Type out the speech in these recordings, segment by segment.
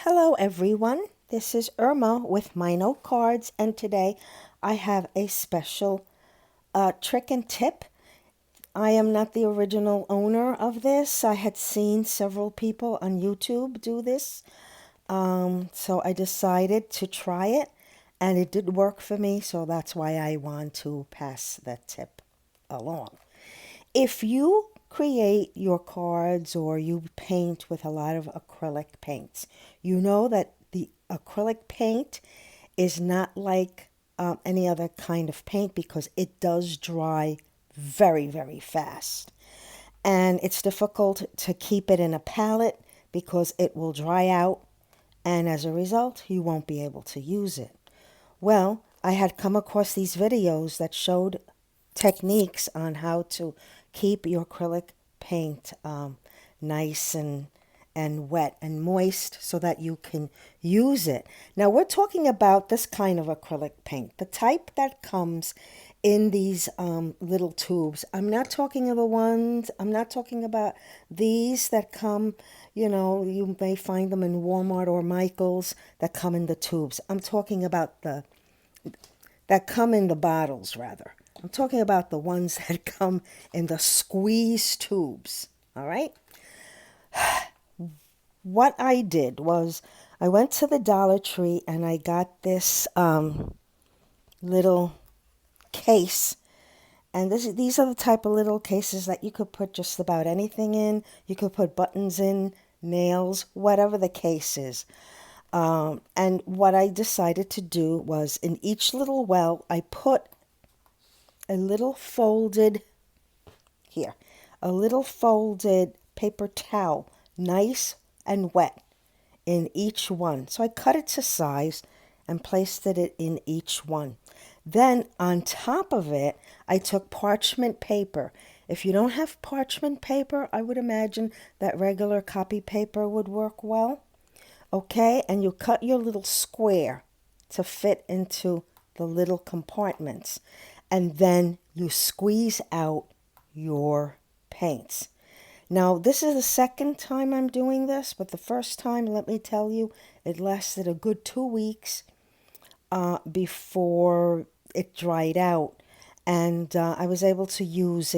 Hello everyone, this is Irma with my note cards, and today I have a special trick and tip. I am not the original owner of this. I had seen several people on YouTube do this, so I decided to try it, and it did work for me, so that's why I want to pass that tip along. If you create your cards or you paint with a lot of acrylic paints, you know that the acrylic paint is not like any other kind of paint because it does dry very, very fast. And it's difficult to keep it in a palette because it will dry out, and as a result, you won't be able to use it. Well, I had come across these videos that showed techniques on how to keep your acrylic paint nice and wet and moist so that you can use it. Now we're talking about this kind of acrylic paint, the type that comes in these little tubes. I'm not talking about these that come, you may find them in Walmart or Michael's that come in the tubes. I'm talking about that come in the bottles, rather. I'm talking about the ones that come in the squeeze tubes, all right? What I did was I went to the Dollar Tree and I got this little case. And these are the type of little cases that you could put just about anything in. You could put buttons in, nails, whatever the case is. And what I decided to do was in each little well, I put a little folded paper towel, nice and wet, in each one. So I cut it to size and placed it in each one. Then on top of it, I took parchment paper. If you don't have parchment paper, I would imagine that regular copy paper would work well. Okay, and you cut your little square to fit into the little compartments. And then you squeeze out your paints. Now, this is the second time I'm doing this, but the first time, let me tell you, it lasted a good 2 weeks before it dried out. And I was able to use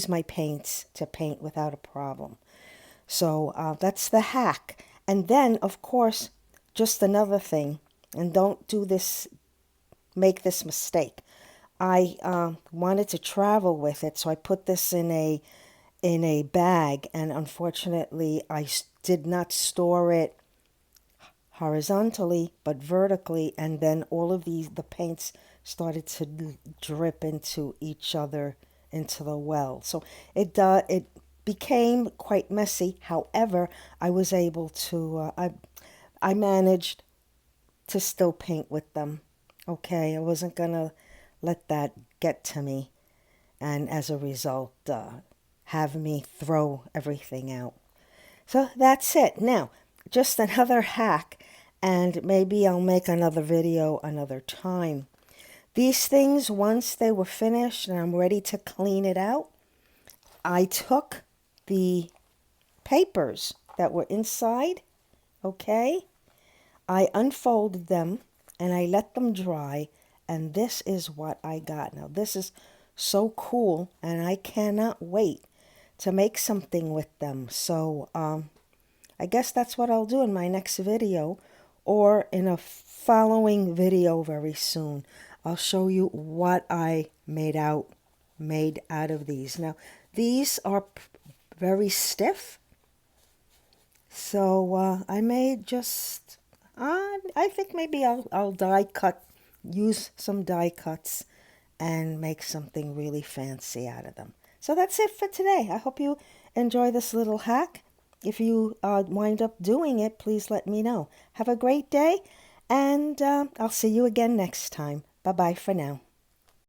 my paints to paint without a problem. So that's the hack. And then, of course, just another thing, and don't make this mistake. I wanted to travel with it, so I put this in a bag, and unfortunately I did not store it horizontally but vertically, and then all of the paints started to drip into each other into the well. So it became quite messy. However, I was able to I managed to still paint with them. Okay, I wasn't gonna let that get to me, and as a result have me throw everything out. So that's it. Now, just another hack, and maybe I'll make another video another time. These things, once they were finished and I'm ready to clean it out, I took the papers that were inside, okay? I unfolded them and I let them dry, and this is what I got. Now, this is so cool, and I cannot wait to make something with them. So I guess that's what I'll do in my next video, or in a following video very soon. I'll show you what I made out of these. Now, these are very stiff, so I may just, I think maybe I'll use some die cuts and make something really fancy out of them. So that's it for today. I hope you enjoy this little hack. If you wind up doing it, please let me know. Have a great day, and I'll see you again next time. Bye-bye for now.